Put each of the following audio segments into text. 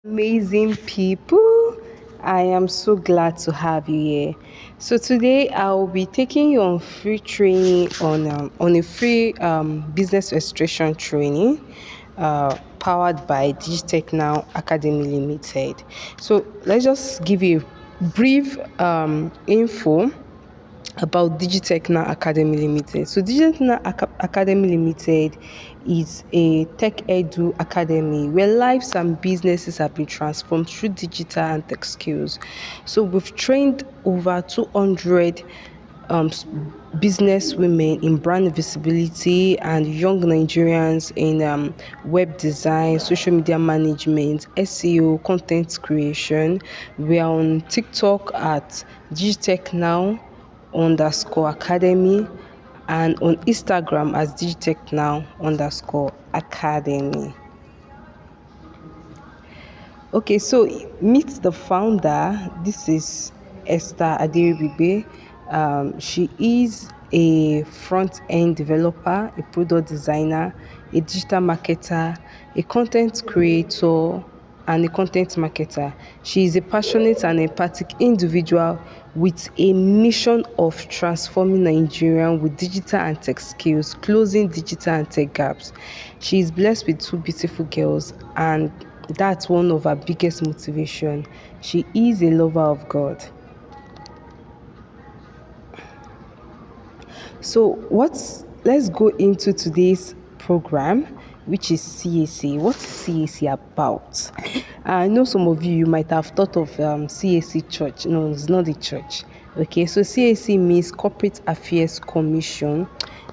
Amazing people. I am so glad to have you here. So today I'll be taking you on free training on a free business registration training powered by Digitech Now Academy Limited. So let's just give you a brief info about Digitechna Academy Limited. So Academy Limited is a tech edu academy where lives and businesses have been transformed through digital and tech skills. So we've trained over 200 business women in brand visibility and young Nigerians in web design, social media management, SEO, content creation. We are on TikTok at Digitech Now _academy and on Instagram as Digitech Now _academy. Okay, so meet the founder. This is Esther Aderibibe. She is a front-end developer, a product designer, a digital marketer, a content creator, and a content marketer. She is a passionate and empathic individual with a mission of transforming Nigeria with digital and tech skills, closing digital and tech gaps. She is blessed with two beautiful girls, and that's one of her biggest motivation. She is a lover of God. So let's go into today's program, which is CAC. What is CAC about? I know some of you might have thought of CAC church. No, it's not a church. Okay, so CAC means Corporate Affairs Commission.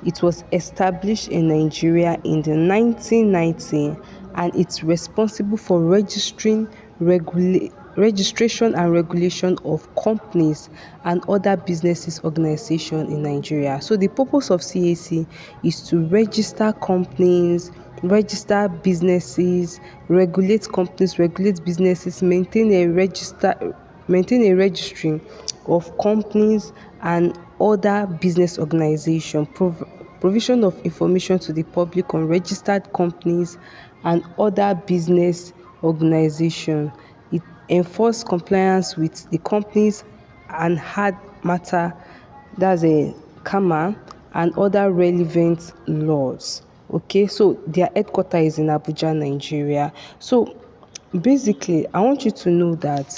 It was established in Nigeria in the 1990s, and it's responsible for registration and regulation of companies and other businesses organization in Nigeria. So the purpose of CAC is to register companies, register businesses, regulate companies, regulate businesses, maintain a registry of companies and other business organization, provision of information to the public on registered companies and other business organization. It enforce compliance with the companies and hard matter, that's a CAMA, and other relevant laws. Okay, so their headquarters is in Abuja, Nigeria. So basically, I want you to know that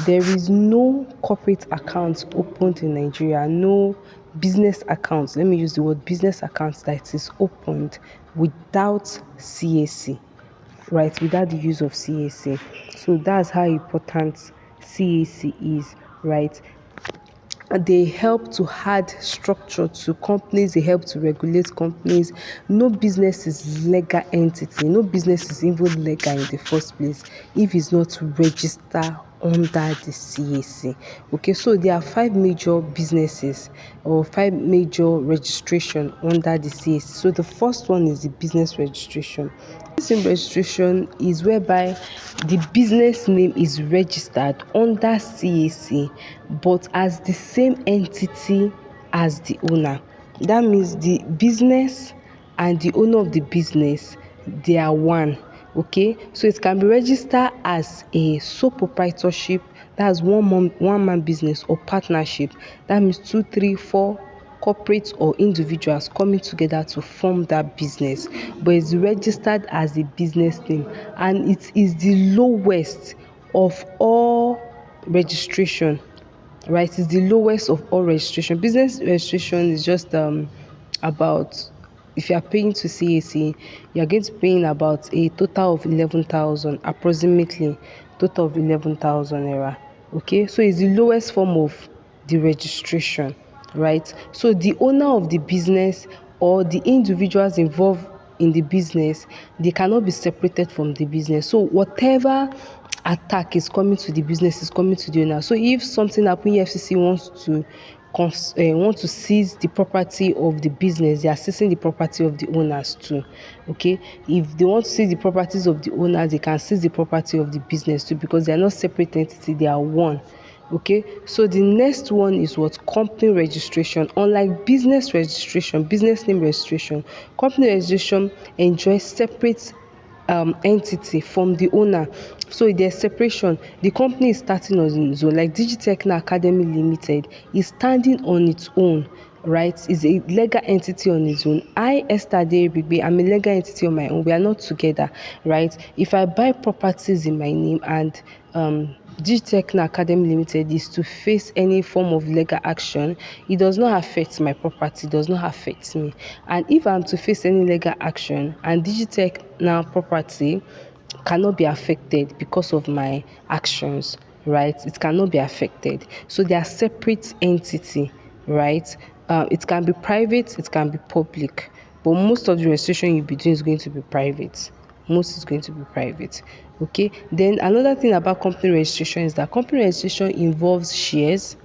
there is no corporate account opened in Nigeria, no business accounts. Let me use the word business accounts that is opened without CAC, right? Without the use of CAC. So that's how important CAC is, right? They help to add structure to companies, they help to regulate companies. No business is legal entity, no business is even legal in the first place if it's not registered under the CAC. Okay, so there are five major businesses or five major registration under the CAC. So the first one is the business registration. Business registration is whereby the business name is registered under CAC but as the same entity as the owner. That means the business and the owner of the business, they are one. Okay, so it can be registered as a sole proprietorship, that's one man business, or partnership. That means 2, 3, 4 corporates or individuals coming together to form that business, but it's registered as a business name, and it is the lowest of all registration, right? It's the lowest of all registration. Business registration is just about, if you are paying to CAC, you are going to paying about a total of 11,000, approximately total of 11,000 naira. Okay, so it's the lowest form of the registration, right? So the owner of the business or the individuals involved in the business, they cannot be separated from the business. So whatever attack is coming to the business is coming to the owner. So if something happen, EFCC want to seize the property of the business, they are seizing the property of the owners too. Okay, if they want to seize the properties of the owners, they can seize the property of the business too, because they are not separate entity, they are one. Okay, so the next one is what? Company registration. Unlike business registration, business name registration, company registration enjoys separate entity from the owner. So there's separation. The company is starting on its own, like Digitechno Academy Limited is standing on its own, right? Is a legal entity on its own. I, Esther Aderibigbe, I'm a legal entity on my own. We are not together, right? If I buy properties in my name and Digitechno Academy Limited is to face any form of legal action, it does not affect my property, does not affect me. And if I'm to face any legal action and Digitechno property cannot be affected because of my actions, right? It cannot be affected. So they are separate entity, right? It can be private, it can be public, but most of the registration you'll be doing is going to be private. Most is going to be private. Okay. Then another thing about company registration is that company registration involves shares,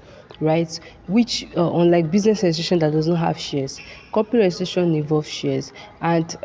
right? Which unlike business registration that does not have shares, company registration involves shares. And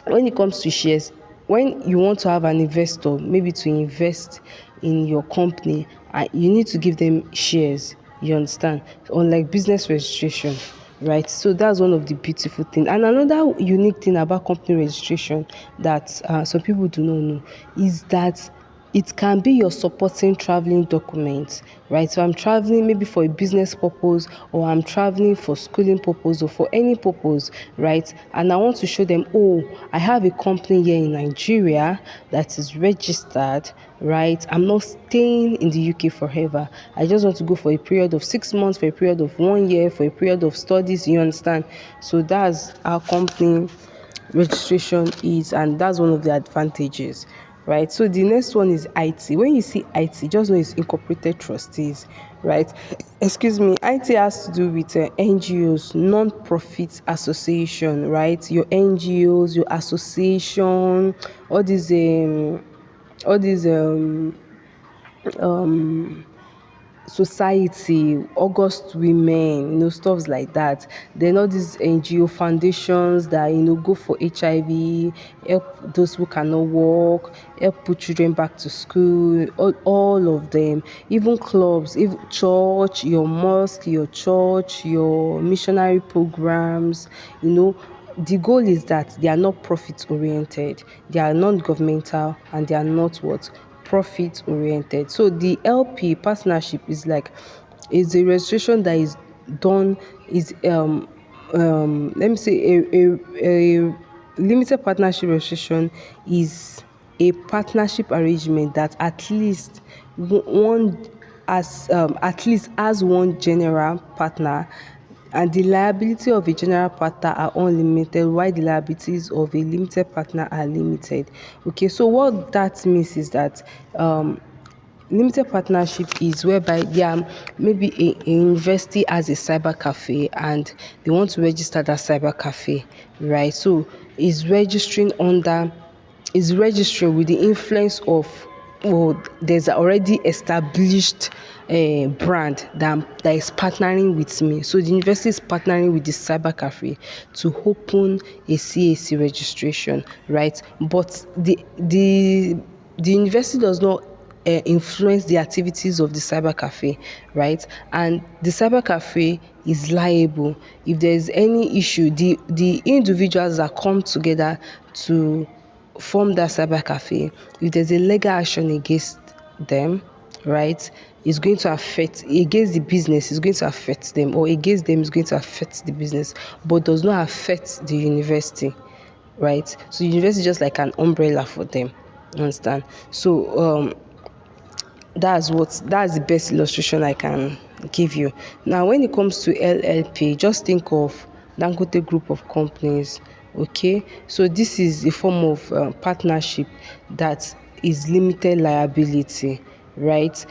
when it comes to shares, when you want to have an investor maybe to invest in your company, you need to give them shares, you understand, unlike business registration, right? So that's one of the beautiful things. And another unique thing about company registration that some people do not know is that it can be your supporting traveling document, right? So I'm traveling maybe for a business purpose, or I'm traveling for schooling purpose, or for any purpose, right? And I want to show them, oh, I have a company here in Nigeria that is registered, right? I'm not staying in the UK forever. I just want to go for a period of 6 months, for a period of 1 year, for a period of studies, you understand? So that's our company registration is, and that's one of the advantages, right? So the next one is IT. When you see IT, just know it's incorporated trustees, right? Excuse me. IT has to do with NGOs, non-profit association, right? Your NGOs, your association, all these all these society, August women, stuff like that. Then all these NGO foundations that go for HIV, help those who cannot walk, help put children back to school, all of them. Even clubs, even church, your mosque, your church, your missionary programs, the goal is that they are not profit oriented, they are non-governmental, and they are not what, profit oriented. So the LP partnership is a registration that is done, is let me say a limited partnership registration is a partnership arrangement that at least one at least has one general partner, and the liability of a general partner are unlimited while the liabilities of a limited partner are limited. Okay, so what that means is that limited partnership is whereby maybe a university has a cyber cafe and they want to register that cyber cafe, right? So is registering with the influence of, well, there's already established brand that is partnering with me. So the university is partnering with the cyber cafe to open a CAC registration, right? But the university does not influence the activities of the cyber cafe, right? And the cyber cafe is liable if there is any issue. The individuals that come together to form that cyber cafe, if there's a legal action against them, right, it's going to affect, against the business is going to affect them, or against them is going to affect the business, but does not affect the university, right? So university is just like an umbrella for them, understand? So that's the best illustration I can give you. Now when it comes to LLP, just think of Dangote group of companies. Okay, so this is a form of partnership that is limited liability, right?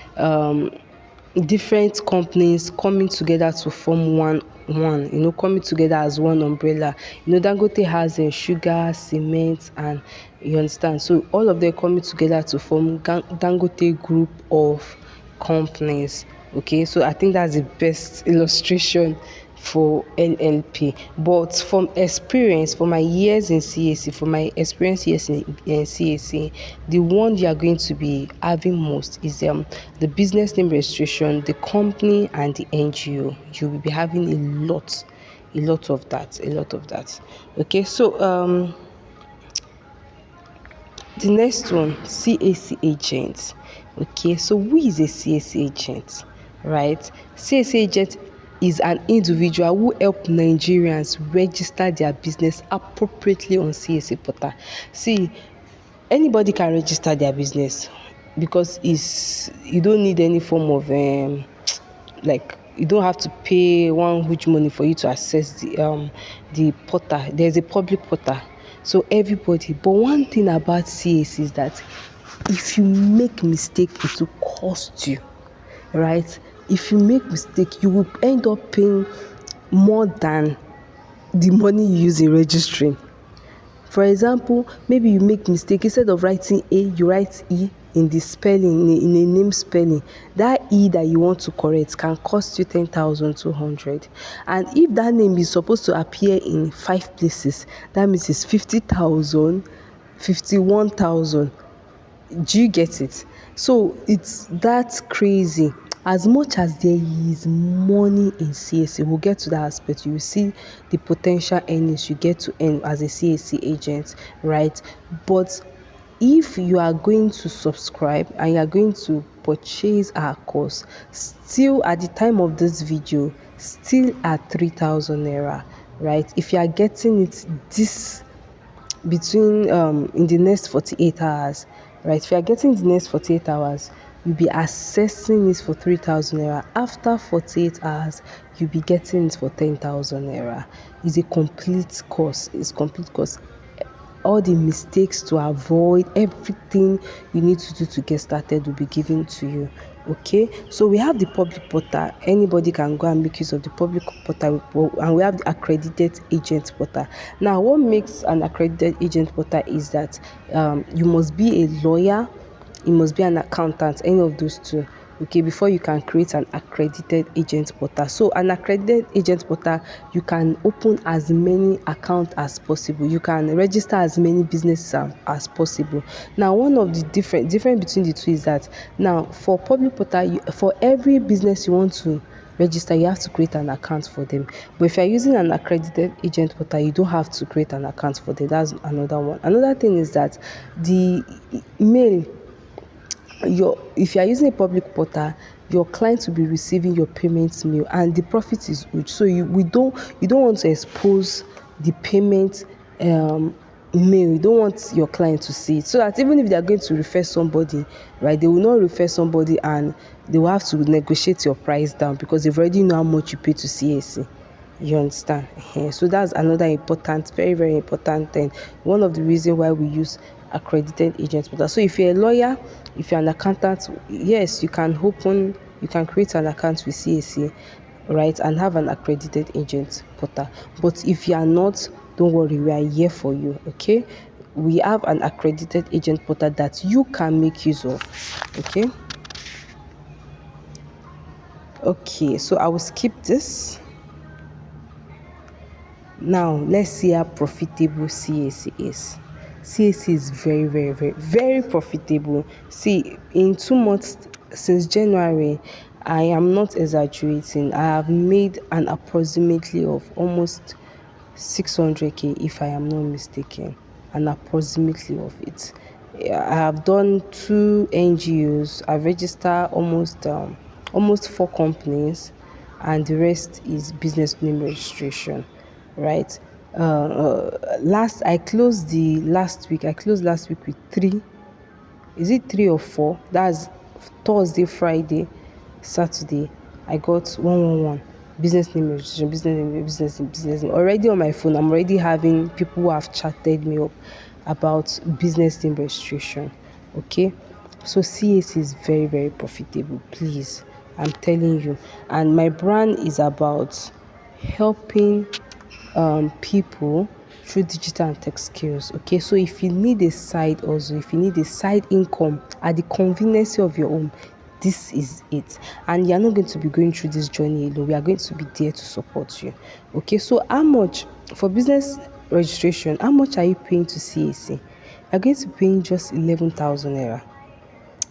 Different companies coming together to form one, coming together as one umbrella. Dangote has sugar, cement, and you understand. So all of them coming together to form Dangote group of companies. Okay, so I think that's the best illustration for LLP. But from experience, for my years in CAC, for my experience years in CAC, the one you are going to be having most is the business name registration, the company, and the NGO. You will be having a lot of that. Okay, so The next one, CAC agent. Okay, so who is a CAC agent? Right? CAC agent is an individual who help Nigerians register their business appropriately on CAC portal. See, anybody can register their business because you don't need any form of like you don't have to pay one huge money for you to access the portal. There's a public portal, so everybody. But one thing about CAC is that if you make mistake, it will cost you, right? If you make mistake, you will end up paying more than the money you use in registering. For example, maybe you make mistake, instead of writing A, you write E in the spelling, in a name spelling. That E that you want to correct can cost you 10,200. And if that name is supposed to appear in 5 places, that means it's 50,000, 51,000. Do you get it? So it's that crazy. As much as there is money in CAC, we'll get to that aspect. You will see the potential earnings you get to earn as a CAC agent, right? But if you are going to subscribe and you are going to purchase our course, still at the time of this video, still at 3,000 naira, right? If you are getting it this between in the next 48 hours, right? If you are getting the next 48 hours, you'll be accessing it for 3,000 naira. After 48 hours, you'll be getting it for 10,000 naira. It's a complete course. It's complete course. All the mistakes to avoid, everything you need to do to get started will be given to you. Okay, so we have the public portal. Anybody can go and make use of the public portal, and we have the accredited agent portal. Now, what makes an accredited agent portal is that you must be a lawyer, you must be an accountant, any of those two, okay, before you can create an accredited agent portal. So an accredited agent portal, you can open as many accounts as possible, you can register as many businesses as possible. Now, one of the difference between the two is that now for public portal, for every business you want to register, you have to create an account for them. But if you're using an accredited agent portal, you don't have to create an account for them. That's another one. Another thing is that the mail, if you are using a public portal, your client will be receiving your payment mail, and the profit is huge. So you don't want to expose the payment mail. You don't want your client to see it, so that even if they are going to refer somebody, right, they will not refer somebody and they will have to negotiate your price down because they've already know how much you pay to CAC. You understand? So that's another important, very, very important thing. One of the reasons why we use accredited agent portal. So if you're a lawyer, if you're an accountant, yes, you can create an account with CAC, right, and have an accredited agent portal. But if you are not, don't worry, we are here for you. Okay, we have an accredited agent portal that you can make use of. Okay, so I will skip this. Now, let's see how profitable CAC is. CAC is very, very, very, very profitable. See, in 2 months since January, I am not exaggerating, I have made an approximately of almost 600k, if I am not mistaken, an approximately of it. I have done 2 NGOs. I've registered almost 4 companies, and the rest is business name registration, right? I closed last week with 3. Is it 3 or 4? That's Thursday, Friday, Saturday. I got 111 business name registration, business name. Already on my phone, I'm already having people who have chatted me up about business name registration. Okay, so CAC is very, very profitable. Please, I'm telling you. And my brand is about helping people through digital and tech skills. Okay, so if you need a side hustle, if you need a side income at the convenience of your home, this is it. And you're not going to be going through this journey alone. We are going to be there to support you. Okay, so how much for business registration? How much are you paying to CAC? You're going to be paying just 11,000 naira,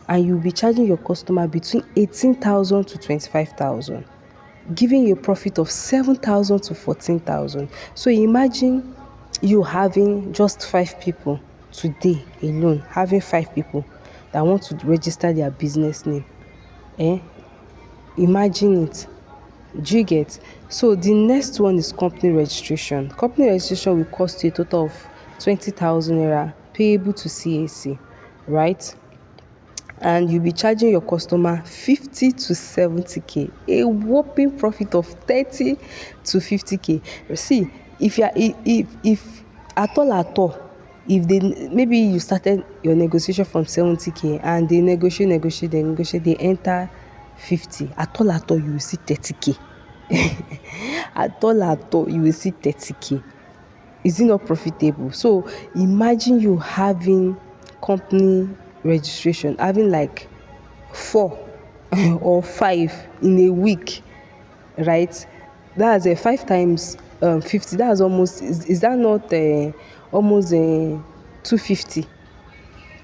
and you'll be charging your customer between 18,000 to 25,000, giving you a profit of 7,000 to 14,000. So imagine you having just 5 people, today alone, having 5 people that want to register their business name. Eh? Imagine it. Do you get? So the next one is company registration. Company registration will cost you a total of 20,000 naira payable to CAC, right? And you'll be charging your customer 50 to 70k, a whopping profit of 30 to 50k. See, if you are if at all, if they, maybe you started your negotiation from 70k and they negotiate, they enter 50, at all you will see 30k. At all you will see 30k. Is it not profitable? So imagine you having company registration, having like 4 or 5 in a week, right? That's a 5 times 50. That's almost, is that not almost 250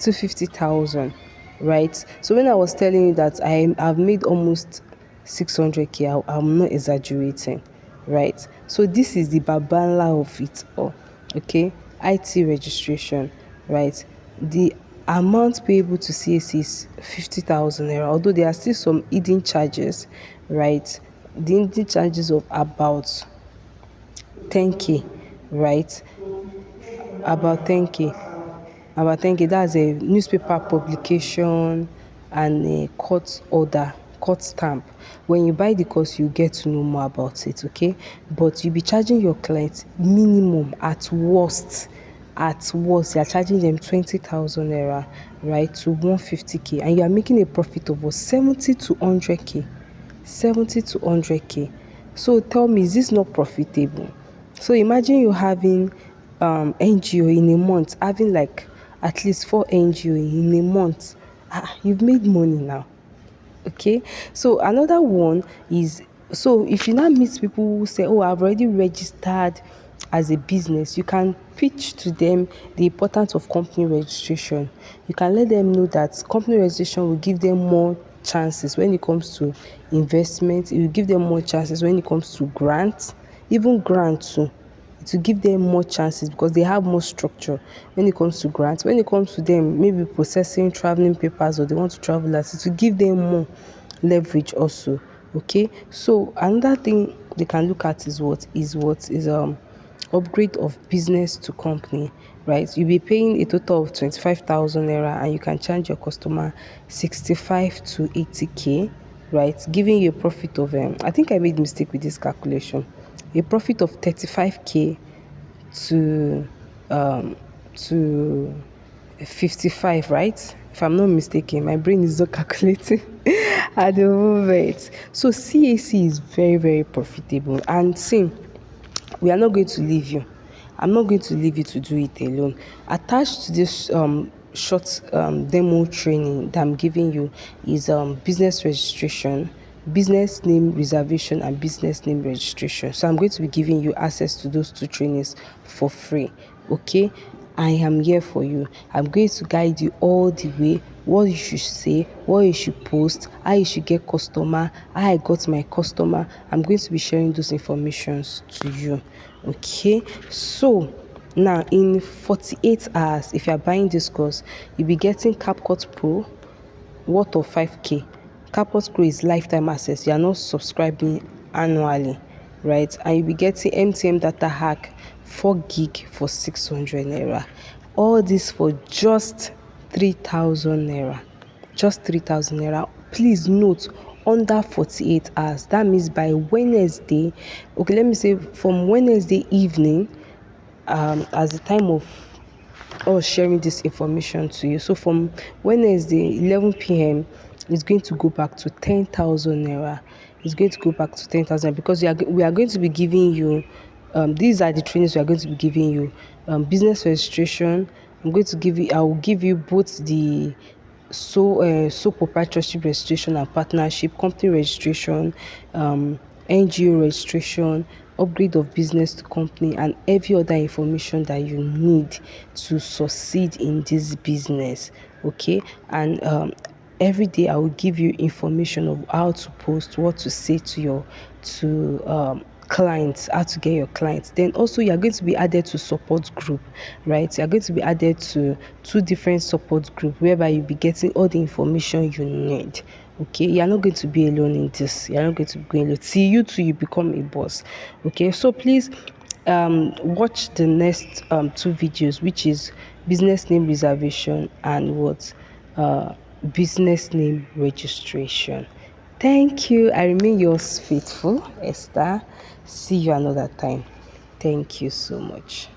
250,000, right? So when I was telling you that I've made almost 600k, I'm not exaggerating, right? So this is the babala of it all, okay? IT registration, right? The amount payable to CAC is 50,000 naira, although there are still some hidden charges, right? The hidden charges of about 10k, right? About 10k. That's a newspaper publication and a court order, court stamp. When you buy the course, you get to know more about it, okay? But you'll be charging your clients minimum, at worst, you're charging them 20,000 naira, right, to 150k, and you are making a profit of 70 to 100k. 70 to 100k. So tell me, is this not profitable? So imagine you having NGO in a month, having like at least 4 NGO in a month. You've made money now. Okay, so another one is, so if you now meet people who say, oh, I've already registered as a business, you can pitch to them the importance of company registration. You can let them know that company registration will give them more chances when it comes to investment. It will give them more chances when it comes to grants, even grants too. It will give them more chances because they have more structure when it comes to grants. When it comes to them maybe processing traveling papers, or they want to travel, as it will give them more leverage also. Okay, so another thing they can look at is what is upgrade of business to company, right? You'll be paying a total of 25,000 naira and you can charge your customer 65 to 80k, right? Giving you a profit of I think I made mistake with this calculation. A profit of 35k to to 55, right? If I'm not mistaken, my brain is not calculating at the moment. So CAC is very, very profitable. And see, we are not going to leave you. I'm not going to leave you to do it alone. Attached to this short demo training that I'm giving you is business registration, business name reservation, and business name registration. So I'm going to be giving you access to those 2 trainings for free. Okay, I am here for you. I'm going to guide you all the way, what you should say, what you should post, how you should get customer, how I got my customer. I'm going to be sharing those informations to you. Okay, so now in 48 hours, if you are buying this course, you'll be getting CapCut Pro worth of 5k. CapCut Pro is lifetime access. You are not subscribing annually, right? And you'll be getting MTN data hack 4 gig for 600 naira. All this for just 3,000 naira. Just 3,000 naira. Please note, under 48 hours. That means by Wednesday, okay, let me say from Wednesday evening, as the time of us sharing this information to you. So from Wednesday 11 p.m. it's going to go back to 10,000 naira. It's going to go back to 10,000 because we are going to be giving you these are the trainings we are going to be giving you. Business registration. I will give you both the sole proprietorship registration and partnership, company registration, NGO registration, upgrade of business to company, and every other information that you need to succeed in this business. Okay, and every day I will give you information of how to post, what to say to your clients, how to get your clients. Then also you are going to be added to support group, right? You are going to be added to 2 different support group whereby you'll be getting all the information you need. Okay, you're not going to be alone in this. You're not going to be going alone till you become a boss. Okay, so please watch the next 2 videos, which is business name reservation and what business name registration. Thank you. I remain yours faithful, Esther. See you another time. Thank you so much.